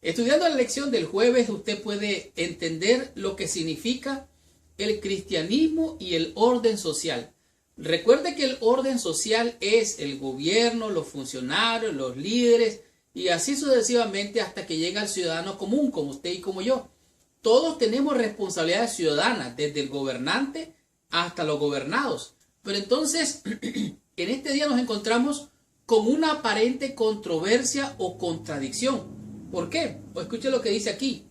Estudiando la lección del jueves, usted puede entender lo que significa el cristianismo y el orden social. Recuerde que el orden social es el gobierno, los funcionarios, los líderes y así sucesivamente hasta que llega al ciudadano común, como usted y como yo. Todos tenemos responsabilidades ciudadanas, desde el gobernante hasta los gobernados. Pero entonces, en este día nos encontramos con una aparente controversia o contradicción. ¿Por qué? Pues escuche lo que dice aquí.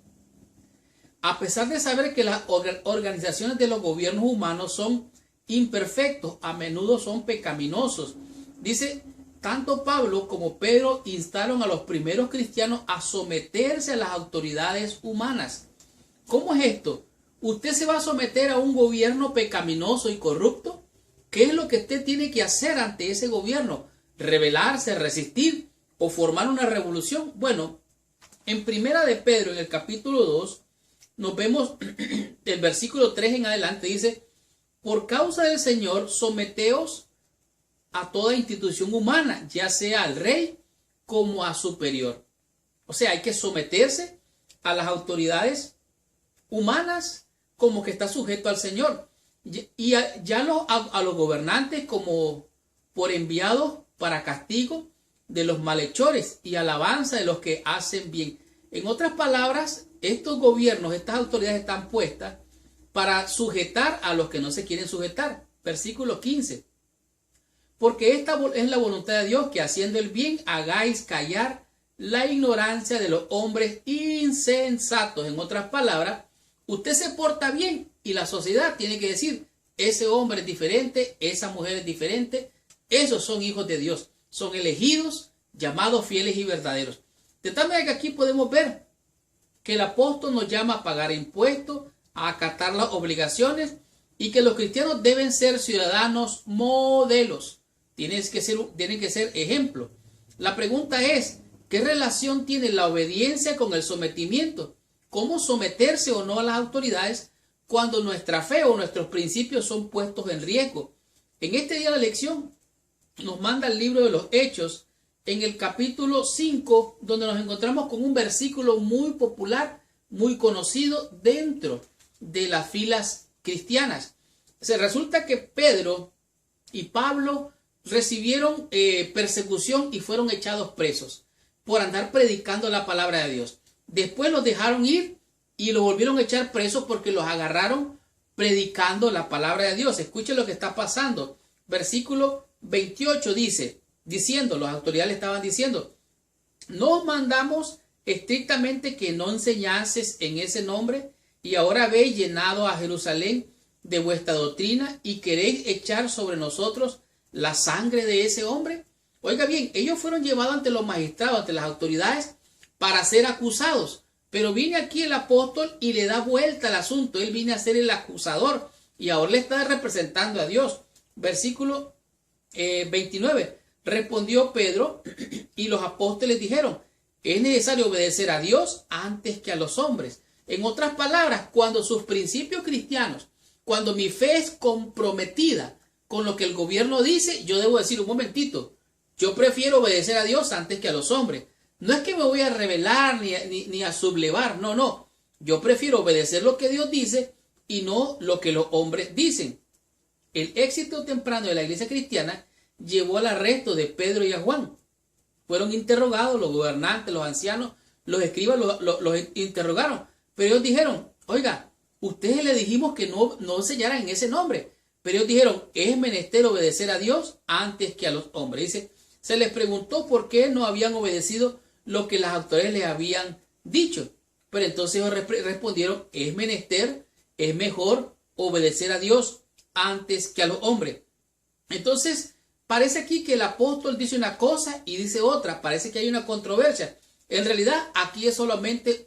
A pesar de saber que las organizaciones de los gobiernos humanos son imperfectos, a menudo son pecaminosos. Dice, tanto Pablo como Pedro instaron a los primeros cristianos a someterse a las autoridades humanas. ¿Cómo es esto? ¿Usted se va a someter a un gobierno pecaminoso y corrupto? ¿Qué es lo que usted tiene que hacer ante ese gobierno? ¿Rebelarse, resistir o formar una revolución? Bueno, en Primera de Pedro, en el capítulo 2, nos vemos el versículo 3 en adelante, dice, por causa del Señor, someteos a toda institución humana, ya sea al rey como a superior. O sea, hay que someterse a las autoridades humanas como que está sujeto al Señor. Y a los gobernantes como por enviados para castigo de los malhechores y alabanza de los que hacen bien. En otras palabras, estos gobiernos, estas autoridades están puestas para sujetar a los que no se quieren sujetar. Versículo 15. Porque esta es la voluntad de Dios, que haciendo el bien hagáis callar la ignorancia de los hombres insensatos. En otras palabras, usted se porta bien y la sociedad tiene que decir, ese hombre es diferente, esa mujer es diferente, esos son hijos de Dios, son elegidos, llamados fieles y verdaderos. De tal manera que aquí podemos ver que el apóstol nos llama a pagar impuestos, a acatar las obligaciones y que los cristianos deben ser ciudadanos modelos, tienen que ser ejemplo. La pregunta es, ¿qué relación tiene la obediencia con el sometimiento? ¿Cómo someterse o no a las autoridades cuando nuestra fe o nuestros principios son puestos en riesgo? En este día de la lección nos manda el libro de los Hechos en el capítulo 5, donde nos encontramos con un versículo muy popular, muy conocido dentro de las filas cristianas. Se resulta que Pedro y Pablo recibieron persecución y fueron echados presos por andar predicando la palabra de Dios. Después los dejaron ir y los volvieron a echar presos porque los agarraron predicando la palabra de Dios. Escuchen lo que está pasando. Versículo 28 diciendo, las autoridades le estaban diciendo, nos mandamos estrictamente que no enseñases en ese nombre y ahora habéis llenado a Jerusalén de vuestra doctrina y queréis echar sobre nosotros la sangre de ese hombre. Oiga bien, ellos fueron llevados ante los magistrados, ante las autoridades, para ser acusados. Pero viene aquí el apóstol y le da vuelta al asunto. Él viene a ser el acusador y ahora le está representando a Dios. Versículo 29. Respondió Pedro y los apóstoles dijeron, es necesario obedecer a Dios antes que a los hombres. En otras palabras, cuando sus principios cristianos, cuando mi fe es comprometida con lo que el gobierno dice, yo debo decir, un momentito, yo prefiero obedecer a Dios antes que a los hombres. No es que me voy a rebelar ni a sublevar, no. Yo prefiero obedecer lo que Dios dice y no lo que los hombres dicen. El éxito temprano de la iglesia cristiana llevó al arresto de Pedro y a Juan. Fueron interrogados los gobernantes, los ancianos, los escribas, los interrogaron. Pero ellos dijeron, oiga, ustedes le dijimos que no enseñaran en ese nombre. Pero ellos dijeron, es menester obedecer a Dios antes que a los hombres. Dice, se les preguntó por qué no habían obedecido lo que las autoridades les habían dicho. Pero entonces ellos respondieron, es menester, es mejor obedecer a Dios antes que a los hombres. Entonces, parece aquí que el apóstol dice una cosa y dice otra. Parece que hay una controversia. En realidad, aquí es solamente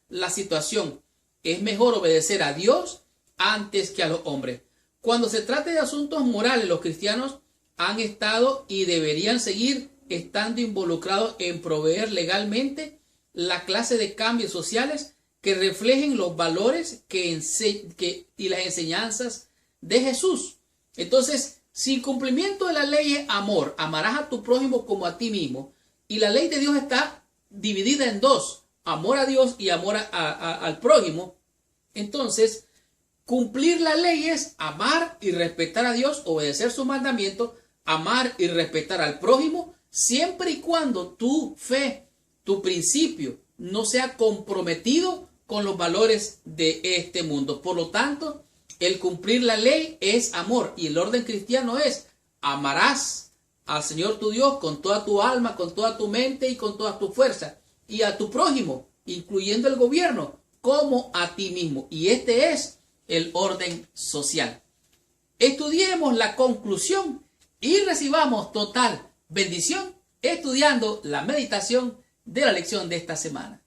la situación. Es mejor obedecer a Dios antes que a los hombres. Cuando se trata de asuntos morales, los cristianos han estado y deberían seguir estando involucrados en proveer legalmente la clase de cambios sociales que reflejen los valores y las enseñanzas de Jesús. Entonces, si el cumplimiento de la ley es amor, amarás a tu prójimo como a ti mismo, y la ley de Dios está dividida en dos, amor a Dios y amor al prójimo, entonces cumplir la ley es amar y respetar a Dios, obedecer sus mandamientos, amar y respetar al prójimo, siempre y cuando tu fe, tu principio, no sea comprometido con los valores de este mundo. Por lo tanto, el cumplir la ley es amor, y el orden cristiano es: amarás al Señor tu Dios con toda tu alma, con toda tu mente y con toda tu fuerza, y a tu prójimo, incluyendo el gobierno, como a ti mismo. Y este es el orden social. Estudiemos la conclusión y recibamos total bendición estudiando la meditación de la lección de esta semana.